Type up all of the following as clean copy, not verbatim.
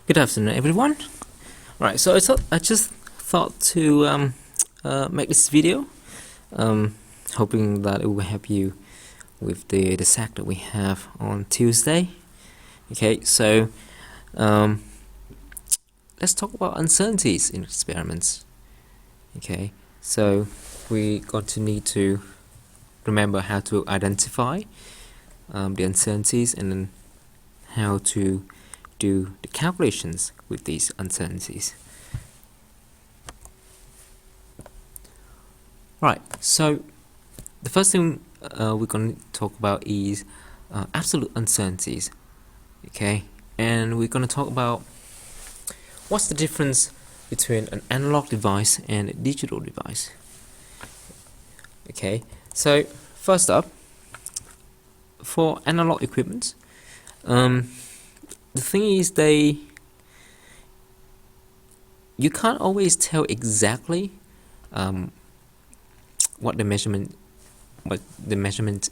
Good afternoon, everyone. Right, so I just thought to make this video, hoping that it will help you with the SAC that we have on Tuesday. Okay, so let's talk about uncertainties in experiments. Okay, so we're going to need to remember how to identify the uncertainties and then how to do the calculations with these uncertainties. Right, so the first thing we're going to talk about is absolute uncertainties. Okay, and we're going to talk about what's the difference between an analog device and a digital device. Okay, so first up, for analog equipment, the thing is you can't always tell exactly what the measurement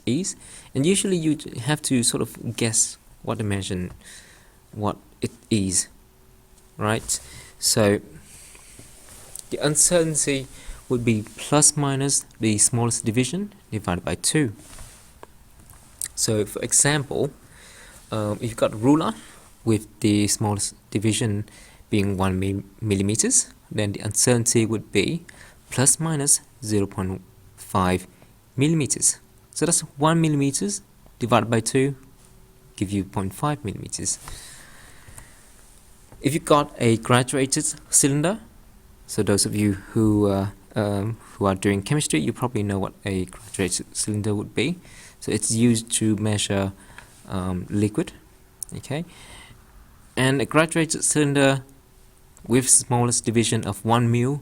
is, and usually you have to sort of guess what it is, right? So the uncertainty would be plus minus the smallest division divided by 2. So for example, if you've got a ruler with the smallest division being 1 millimeters, then the uncertainty would be plus minus 0.5 millimeters. So that's 1 millimeters divided by 2 give you 0.5 millimeters. If you've got a graduated cylinder, so those of you who are doing chemistry, you probably know what a graduated cylinder would be. So it's used to measure liquid. Okay, and a graduated cylinder with smallest division of 1 mil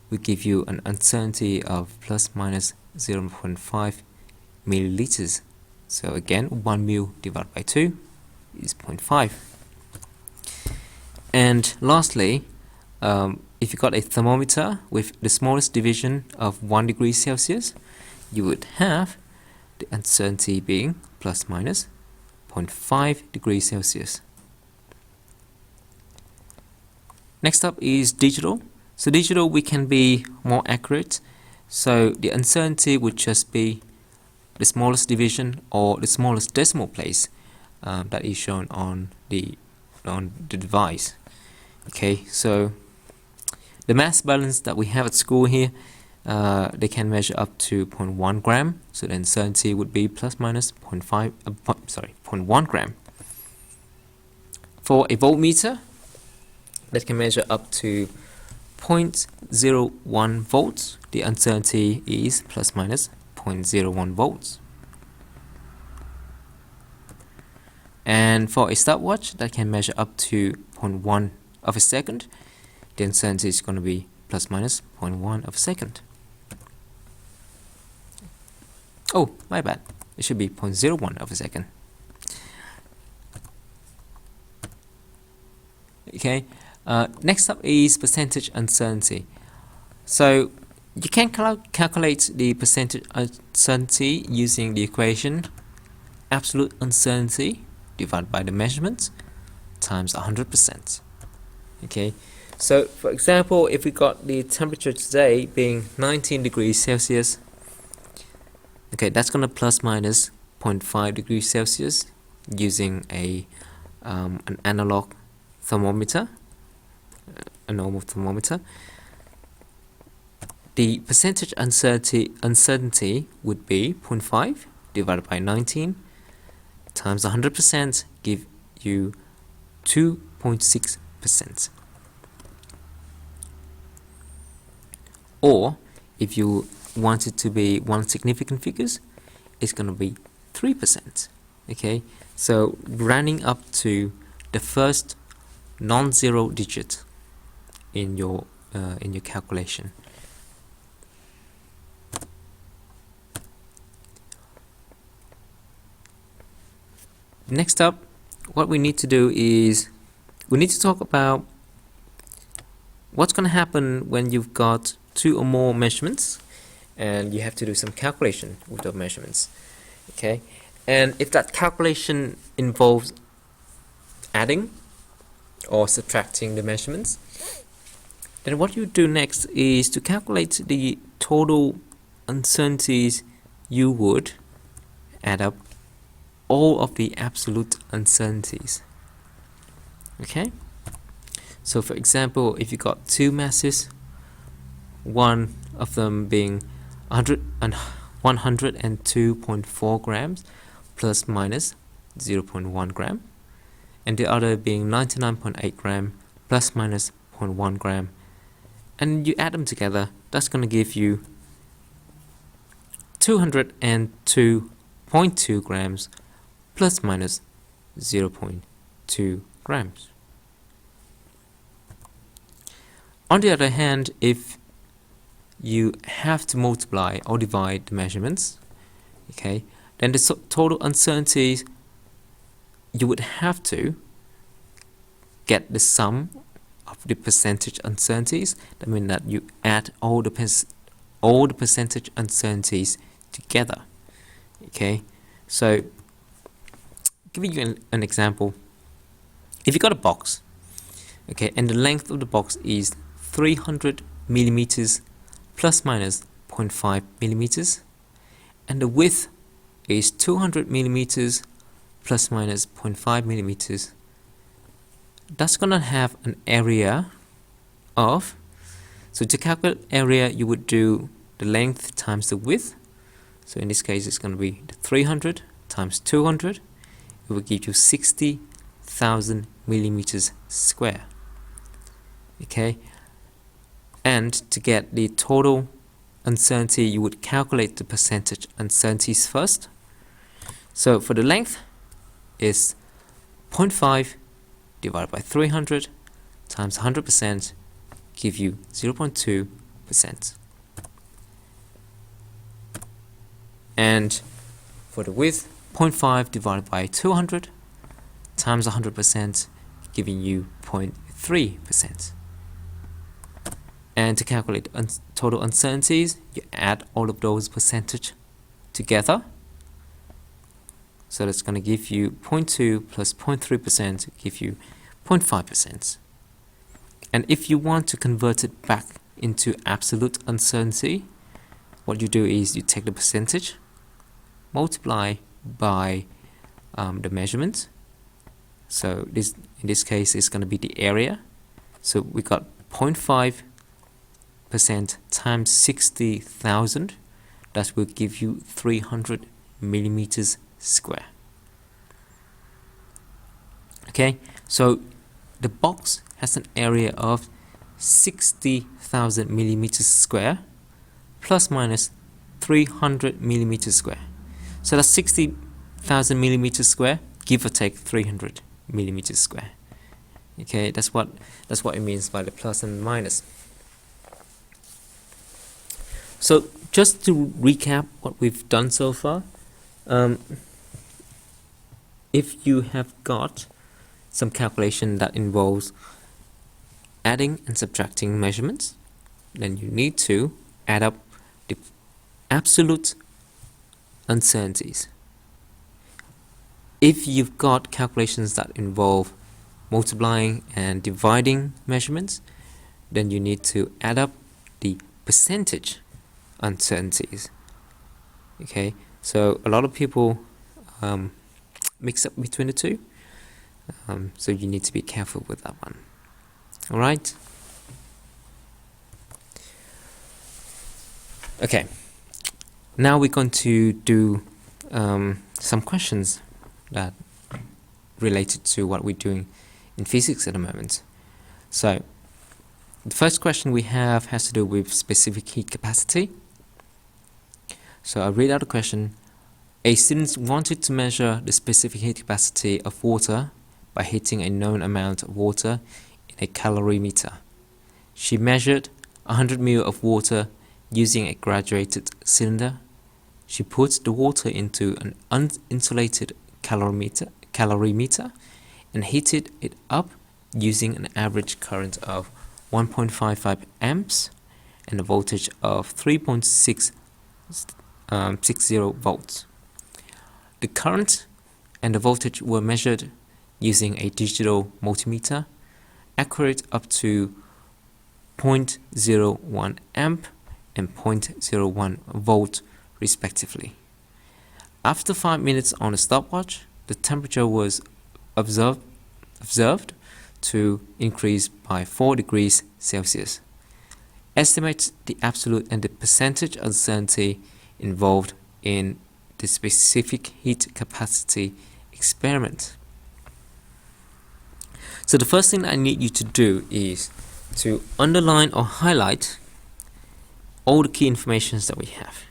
will give you an uncertainty of plus minus 0.5 milliliters. So again, 1 mil divided by 2 is 0.5. And lastly, if you got a thermometer with the smallest division of 1 degree Celsius, you would have the uncertainty being plus minus 0.5 degrees Celsius. Next up is digital. So digital, we can be more accurate. So the uncertainty would just be the smallest division or the smallest decimal place that is shown on the device. Okay, so the mass balance that we have at school here, they can measure up to 0.1 gram. So the uncertainty would be plus minus 0.1 gram. For a voltmeter, that can measure up to 0.01 volts. The uncertainty is plus minus 0.01 volts. And for a stopwatch that can measure up to 0.1 of a second, the uncertainty is going to be plus minus 0.1 of a second. Oh, my bad. It should be 0.01 of a second. Okay. Next up is percentage uncertainty. So you can calculate the percentage uncertainty using the equation absolute uncertainty divided by the measurement times 100%. Okay, so for example, if we got the temperature today being 19 degrees Celsius, okay, that's going to plus minus 0.5 degrees Celsius using an analog thermometer, a normal thermometer. The percentage uncertainty would be 0.5 divided by 19 times 100% give you 2.6%. Or if you want it to be one significant figures, it's going to be 3%. Okay, so rounding up to the first non-zero digit in your calculation. Next up, what we need to do is we need to talk about what's going to happen when you've got 2 or more measurements and you have to do some calculation with those measurements. Okay, and if that calculation involves adding or subtracting the measurements. Then what you do next is to calculate the total uncertainties. You would add up all of the absolute uncertainties. Okay, so for example, if you got two masses, one of them being 102.4 grams plus minus 0.1 gram, and the other being 99.8 gram plus minus 0.1 gram, and you add them together, that's going to give you 202.2 grams plus minus 0.2 grams. On the other hand, if you have to multiply or divide the measurements, okay, then the total uncertainties, you would have to get the sum of the percentage uncertainties. That means that you add all the percentage uncertainties together. Okay, so giving you an example, if you got a box, okay, and the length of the box is 300 millimeters plus minus 0.5 millimeters, and the width is 200 millimeters plus minus 0.5 millimeters, that's gonna have an area of, so to calculate area, you would do the length times the width. So in this case, it's going to be 300 times 200. It will give you 60,000 millimeters square. Okay, and to get the total uncertainty, you would calculate the percentage uncertainties first. So for the length is 0.5 divided by 300 times 100%, give you 0.2%. And for the width, 0.5 divided by 200 times 100%, giving you 0.3%. And to calculate total uncertainties, you add all of those percentage together. So that's going to give you 0.2 plus 0.3%, give you 0.5%. And if you want to convert it back into absolute uncertainty, what you do is you take the percentage, multiply by the measurement. So in this case, it's going to be the area. So we got 0.5% times 60,000. That will give you 300 millimeters square. Okay, so the box has an area of 60,000 millimeters square plus minus 300 millimeters square. So that's 60,000 millimeters square, give or take 300 millimeters square. Okay, that's what it means by the plus and minus. So just to recap what we've done so far, if you have got some calculation that involves adding and subtracting measurements, then you need to add up the absolute uncertainties. If you've got calculations that involve multiplying and dividing measurements, then you need to add up the percentage uncertainties. Okay, so a lot of people mix up between the two, so you need to be careful with that one. All right. Okay, now we're going to do some questions that related to what we're doing in physics at the moment. So the first question we have has to do with specific heat capacity. So I'll read out the question. A student wanted to measure the specific heat capacity of water by heating a known amount of water in a calorimeter. She measured 100 ml of water using a graduated cylinder. She put the water into an uninsulated calorimeter and heated it up using an average current of 1.55 amps and a voltage of 3.60 volts. The current and the voltage were measured using a digital multimeter. accurate up to 0.01 amp and 0.01 volt respectively. After 5 minutes on the stopwatch, the temperature was observed to increase by 4 degrees Celsius. Estimate the absolute and the percentage uncertainty involved in the specific heat capacity experiment. So the first thing I need you to do is to underline or highlight all the key informations that we have.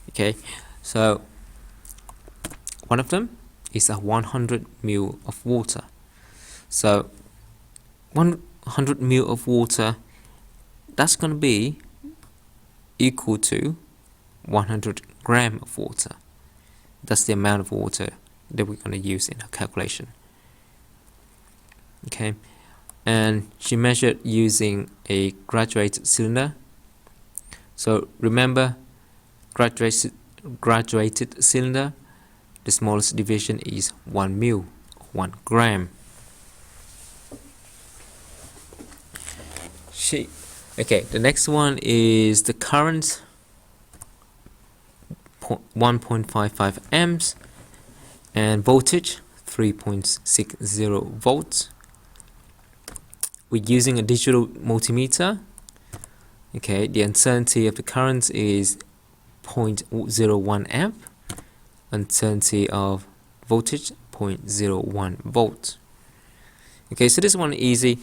Okay, so one of them is 100 ml of water. So 100 ml of water, that's going to be equal to 100 grams of water. That's the amount of water that we're going to use in our calculation. Okay, and she measured using a graduated cylinder. So remember, graduated cylinder, the smallest division is 1 ml, 1 gram. Okay, the next one is the current 1.55 amps and voltage 3.60 volts. We're using a digital multimeter. Okay, the uncertainty of the current is 0.01 amp, uncertainty of voltage 0.01 volt. Okay, so this one easy,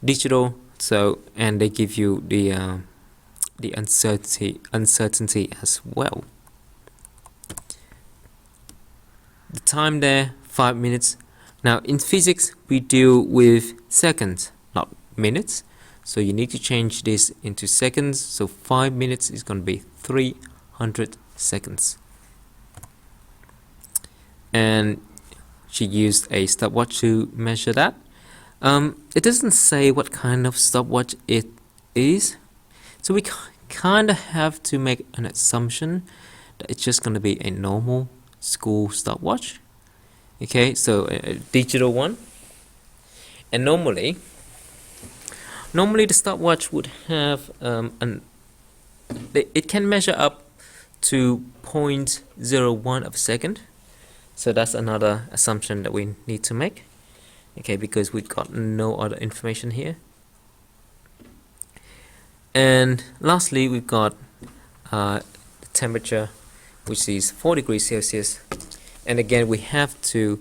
digital. So, and they give you the uncertainty as well. The time there, 5 minutes. Now in physics we deal with seconds, not minutes, so you need to change this into seconds. So 5 minutes is going to be 300 seconds. And she used a stopwatch to measure that. It doesn't say what kind of stopwatch it is, so we kind of have to make an assumption that it's just going to be a normal school stopwatch. Okay, so a digital one. And normally the stopwatch would have it can measure up to 0.01 of a second. So that's another assumption that we need to make. Okay, because we've got no other information here. And lastly, we've got the temperature, which is 4 degrees Celsius. And again, we have to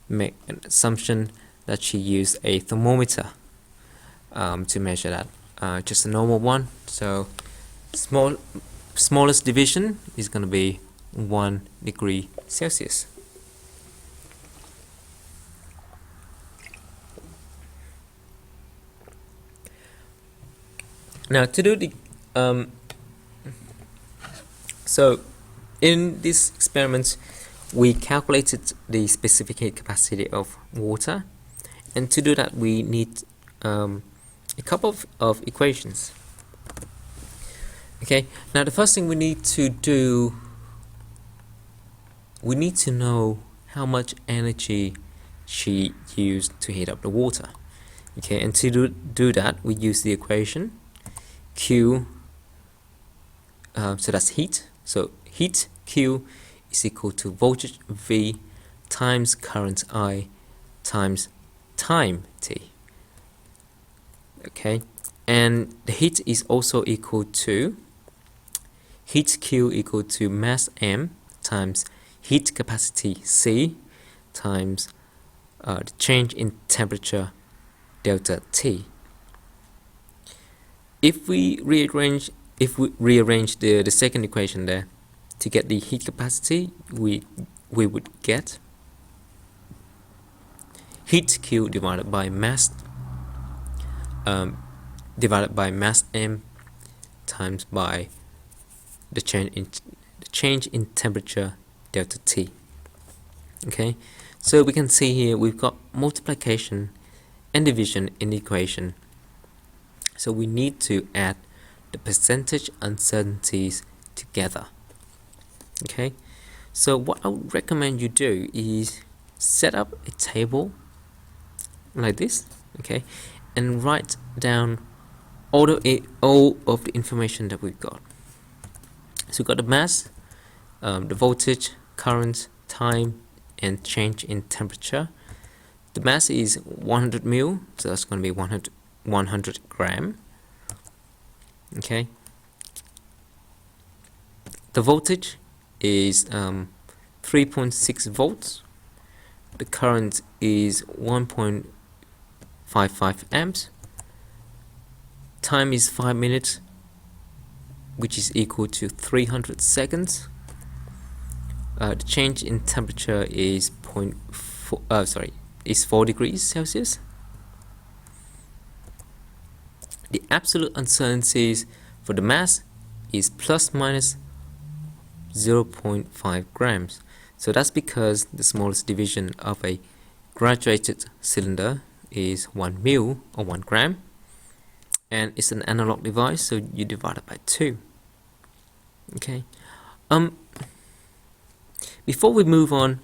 make an assumption that she used a thermometer to measure that. Just a normal one. So smallest division is going to be 1 degree Celsius. Now to do the so in this experiment we calculated the specific heat capacity of water, and to do that we need a couple of equations. Okay, now the first thing we need to do, we need to know how much energy she used to heat up the water. Okay, and to do that we use the equation Q, so that's heat. So heat Q is equal to voltage V times current I times time T. Okay, and the heat is also equal to heat Q equal to mass M times heat capacity C times the change in temperature delta T. If we rearrange the second equation there to get the heat capacity, we would get heat Q divided by mass M times by the change in temperature delta T. Okay, so we can see here we've got multiplication and division in the equation. So we need to add the percentage uncertainties together. Okay, so what I would recommend you do is set up a table like this. okay, and write down all of the information that we've got. So we've got the mass, the voltage, current, time, and change in temperature. The mass is 100 mil, so that's going to be 100 gram. Okay. The voltage is 3.6 volts. The current is 1.55 amps. Time is 5 minutes, which is equal to 300 seconds. The change in temperature is 4 degrees Celsius. The absolute uncertainties for the mass is plus minus 0.5 grams. So that's because the smallest division of a graduated cylinder is 1 mil or 1 gram, and it's an analog device, so you divide it by 2. Okay. Before we move on,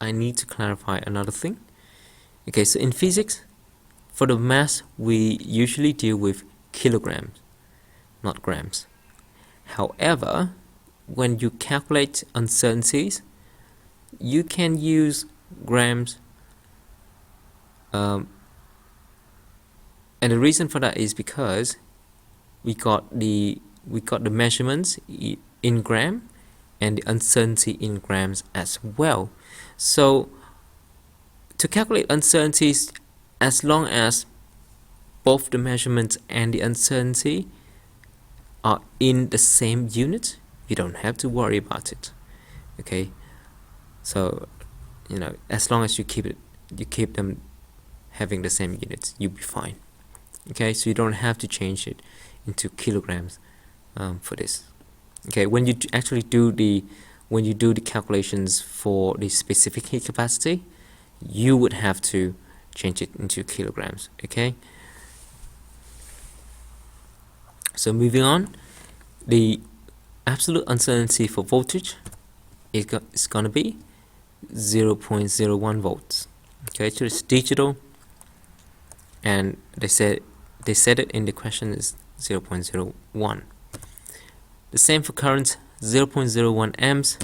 I need to clarify another thing. Okay, so in physics, for the mass, we usually deal with kilograms, not grams. However, when you calculate uncertainties, you can use grams, and the reason for that is because we got the measurements in gram and the uncertainty in grams as well. So to calculate uncertainties, as long as both the measurements and the uncertainty are in the same unit, you don't have to worry about it. Okay, so as long as you keep them having the same units, you'll be fine. Okay, so you don't have to change it into kilograms for this. Okay, when you actually do the calculations for the specific heat capacity, you would have to change it into kilograms. Okay, so moving on, the absolute uncertainty for voltage is going to be 0.01 volts. Okay, so it's digital, and they said it in the question is 0.01. The same for current, 0.01 amps.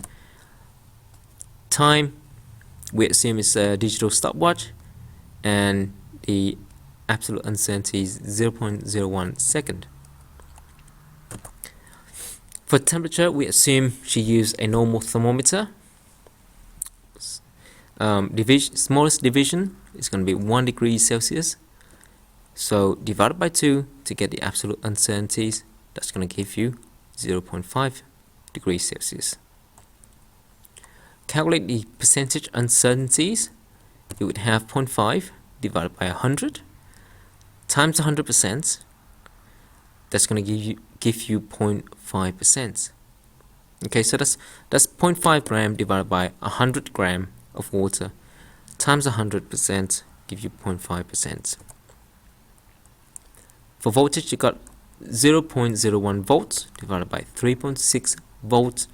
Time, we assume it's a digital stopwatch, and the absolute uncertainty is 0.01 second. For temperature, we assume she used a normal thermometer. Smallest division is going to be 1 degree Celsius. So divided by 2 to get the absolute uncertainties. That's going to give you 0.5 degrees Celsius. Calculate the percentage uncertainties. You would have 0.5 divided by 100 times 100%. That's going to give you 0.5%. Okay, so that's 0.5 gram divided by 100 gram of water times 100% give you 0.5%. For voltage, you got 0.01 volts divided by 3.6 volts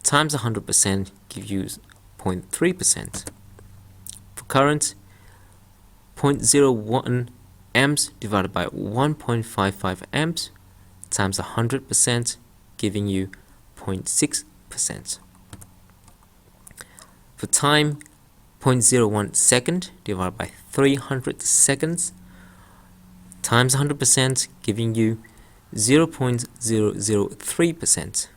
times 100% give you 0.3%. For current, 0.01 amps divided by 1.55 amps times 100% giving you 0.6%. For time, 0.01 second divided by 300 seconds times 100% giving you 0.003%.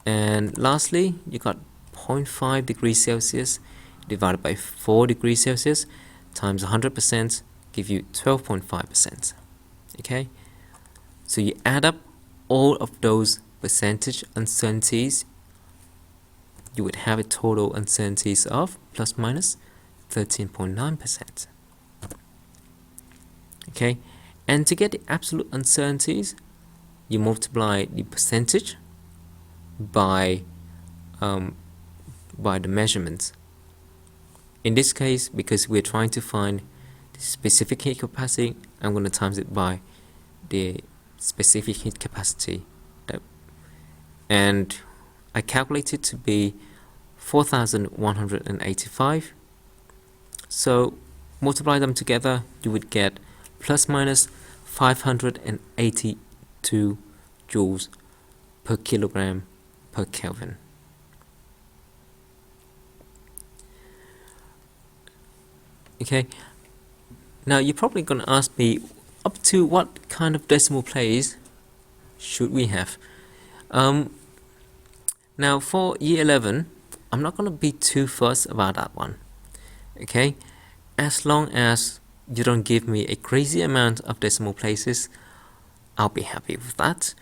And lastly, you got 0.5 degrees Celsius divided by 4 degrees Celsius times 100% give you 12.5%. Okay, so you add up all of those percentage uncertainties, you would have a total uncertainties of plus minus 13.9%. Okay, and to get the absolute uncertainties, you multiply the percentage by the measurements. In this case, because we're trying to find the specific heat capacity, I'm going to times it by the specific heat capacity, and I calculated to be 4,185. So multiply them together, you would get plus minus 582 joules per kilogram per Kelvin. Okay, now you're probably going to ask me, up to what kind of decimal place should we have? Now for year 11, I'm not going to be too fussed about that one. Okay, as long as you don't give me a crazy amount of decimal places, I'll be happy with that.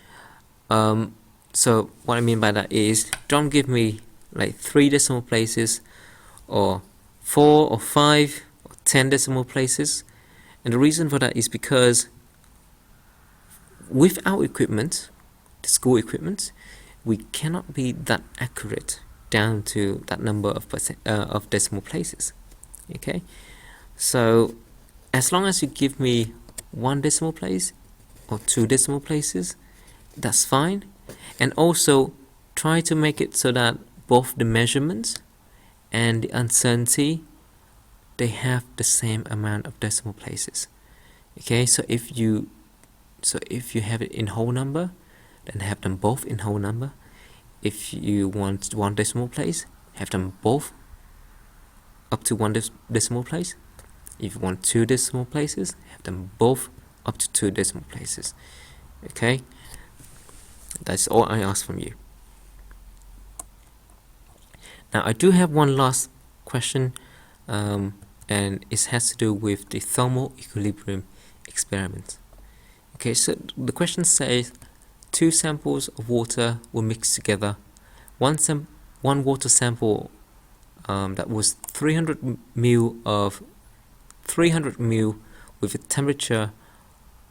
So what I mean by that is, don't give me like 3 decimal places, or 4 or 5 or 10 decimal places. And the reason for that is because with our equipment, the school equipment, we cannot be that accurate down to that number of decimal places. Okay, so as long as you give me 1 decimal place or 2 decimal places, that's fine. And also try to make it so that both the measurements and the uncertainty, they have the same amount of decimal places. Okay, so if you have it in whole number, then have them both in whole number. If you want 1 decimal place, have them both up to 1 decimal place. If you want 2 decimal places, have them both up to 2 decimal places. Okay, that's all I ask from you. Now I do have one last question, and it has to do with the thermal equilibrium experiment. Okay, so the question says 2 samples of water were mixed together. One water sample that was 300 ml with a temperature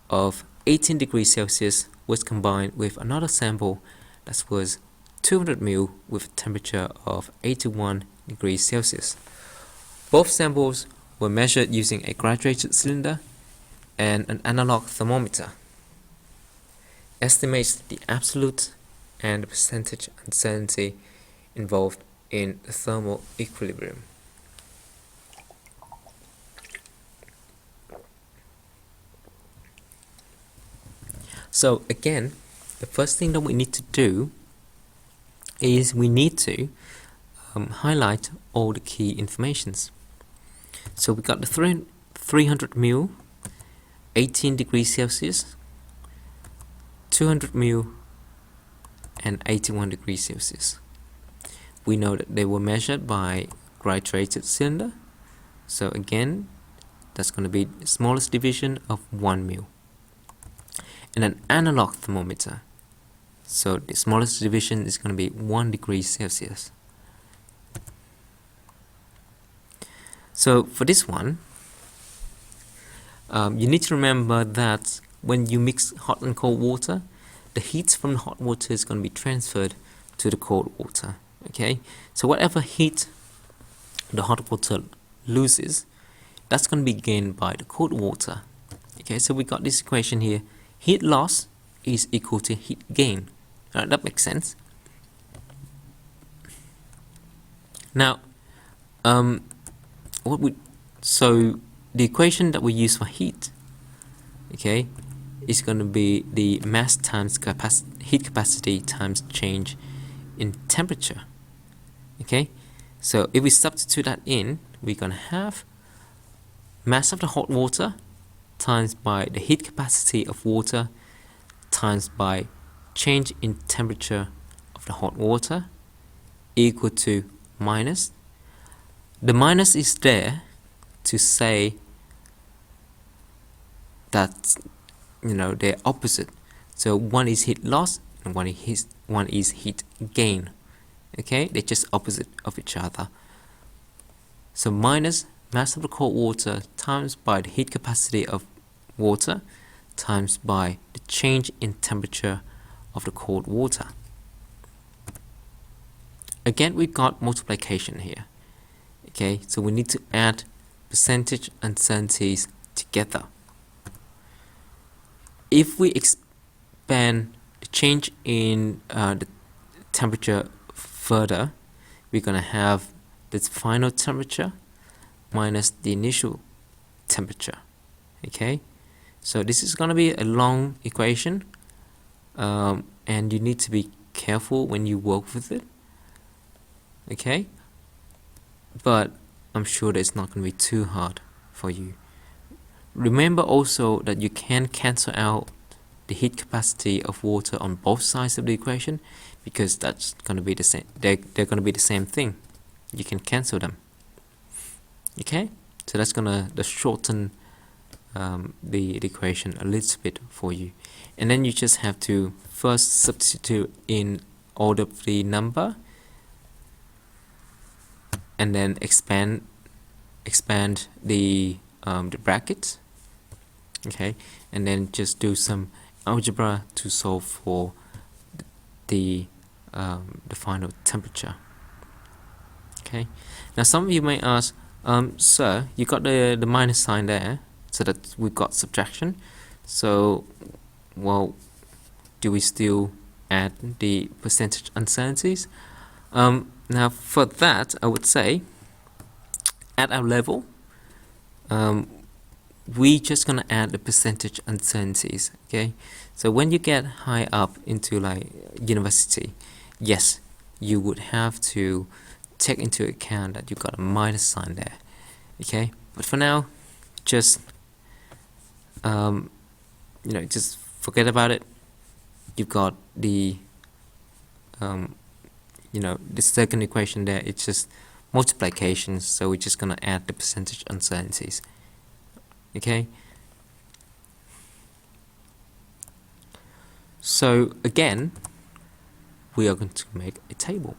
of 18 degrees Celsius was combined with another sample that was 200 ml with a temperature of 81 degrees Celsius. Both samples were measured using a graduated cylinder and an analog thermometer. Estimates the absolute and the percentage uncertainty involved in the thermal equilibrium. So again, the first thing that we need to do is we need to highlight all the key informations. So we got the 300 ml, 18 degrees Celsius, 200 ml, and 81 degrees Celsius. We know that they were measured by graduated cylinder. So again, that's going to be the smallest division of 1 ml. And an analog thermometer. So the smallest division is going to be 1 degree Celsius. So for this one, you need to remember that when you mix hot and cold water, the heat from the hot water is going to be transferred to the cold water. Okay, so whatever heat the hot water loses, that's going to be gained by the cold water. Okay, so we got this equation here. Heat loss is equal to heat gain. That makes sense. Now, so the equation that we use for heat, okay, is going to be the mass times heat capacity times change in temperature. Okay, so if we substitute that in, we're going to have mass of the hot water times by the heat capacity of water times by change in temperature of the hot water equal to minus. The minus is there to say that, you know, they're opposite. So one is heat loss and one is heat gain. Okay, they're just opposite of each other. So minus mass of the cold water times by the heat capacity of water times by the change in temperature of the cold water. Again, we've got multiplication here. Okay, so we need to add percentage uncertainties together. If we expand the change in the temperature further, we're going to have this final temperature minus the initial temperature. Okay, so this is going to be a long equation, and you need to be careful when you work with it. Okay, but I'm sure that it's not going to be too hard for you. Remember also that you can cancel out the heat capacity of water on both sides of the equation, because that's going to be the same. They're going to be the same thing. You can cancel them. Okay, so that's gonna shorten the equation a little bit for you, and then you just have to first substitute in all of the number, and then expand the brackets. Okay, and then just do some algebra to solve for the final temperature. Okay, now some of you may ask, sir, you got the minus sign there, so that we've got subtraction. So, well, do we still add the percentage uncertainties? Now for that, I would say, at our level, we just gonna add the percentage uncertainties. Okay, so when you get high up into like university, yes, you would have to take into account that you got a minus sign there. Okay, but for now, just just forget about it. You've got the the second equation there. It's just multiplication, so we're just gonna add the percentage uncertainties. Okay, so again, we are going to make a table.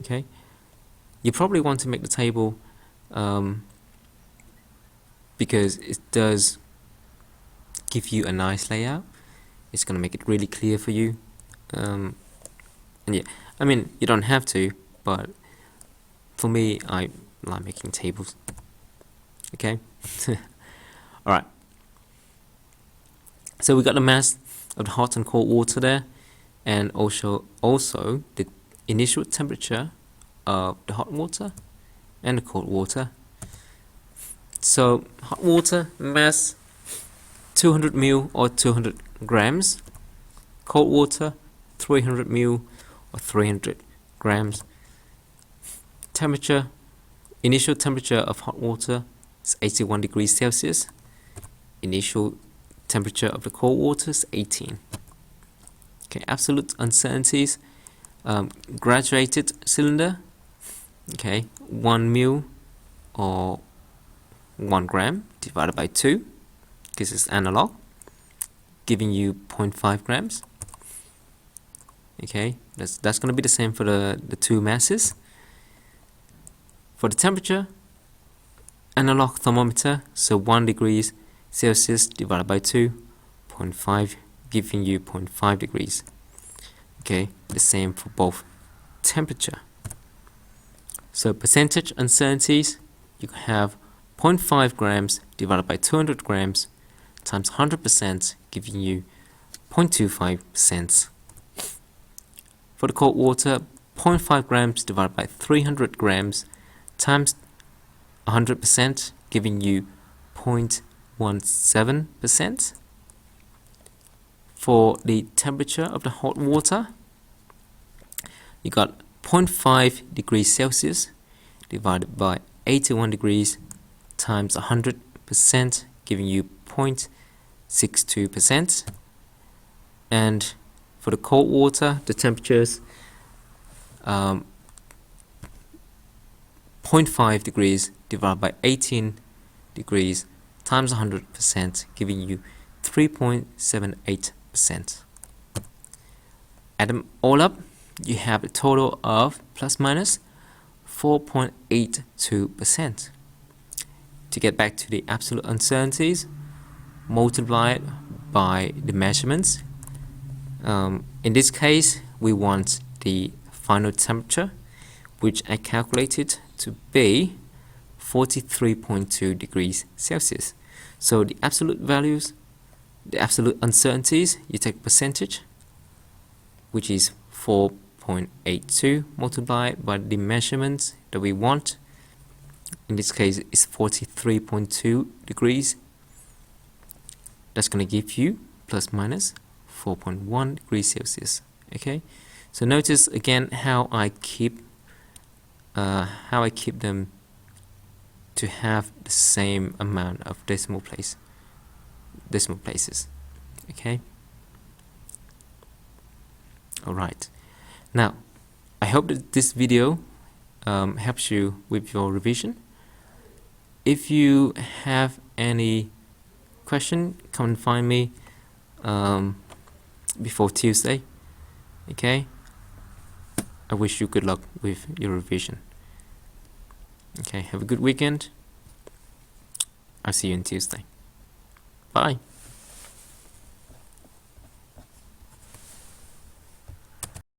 Okay, you probably want to make the table because it does give you a nice layout. It's going to make it really clear for you, and yeah, I mean, you don't have to, but for me, I like making tables. Okay, all right, so we got the mass of the hot and cold water there, and also the initial temperature of the hot water and the cold water. So hot water mass 200 ml or 200 grams, cold water 300 ml or 300 grams. Temperature, initial temperature of hot water is 81 degrees Celsius. Initial temperature of the cold water is 18. Okay, absolute uncertainties. Graduated cylinder, okay, 1 ml or 1 gram divided by 2, because it's analog, giving you 0.5 grams. Okay, that's going to be the same for the two masses. For the temperature, analog thermometer, so 1 degrees Celsius divided by 2, 0.5, giving you 0.5 degrees. Okay, the same for both temperature. So percentage uncertainties, you have 0.5 grams divided by 200 grams times 100%, giving you 0.25%. For the cold water, 0.5 grams divided by 300 grams times 100%, giving you 0.17%. For the temperature of the hot water, you got 0.5 degrees Celsius divided by 81 degrees times 100%, giving you 0.62%. And for the cold water, the temperatures 0.5 degrees divided by 18 degrees times 100%, giving you 3.78%. Add them all up, you have a total of plus minus 4.82%. To get back to the absolute uncertainties, multiply it by the measurements. In this case, we want the final temperature, which I calculated to be 43.2 degrees Celsius. So the absolute values, the absolute uncertainties, you take percentage, which is 4.82, multiplied by the measurements that we want, in this case is 43.2 degrees. That's going to give you plus minus 4.1 degrees Celsius. Okay, so notice again how I keep them to have the same amount of decimal places. Okay. All right. Now, I hope that this video helps you with your revision. If you have any question, come and find me before Tuesday. Okay. I wish you good luck with your revision. Okay, have a good weekend. I'll see you on Tuesday. Bye.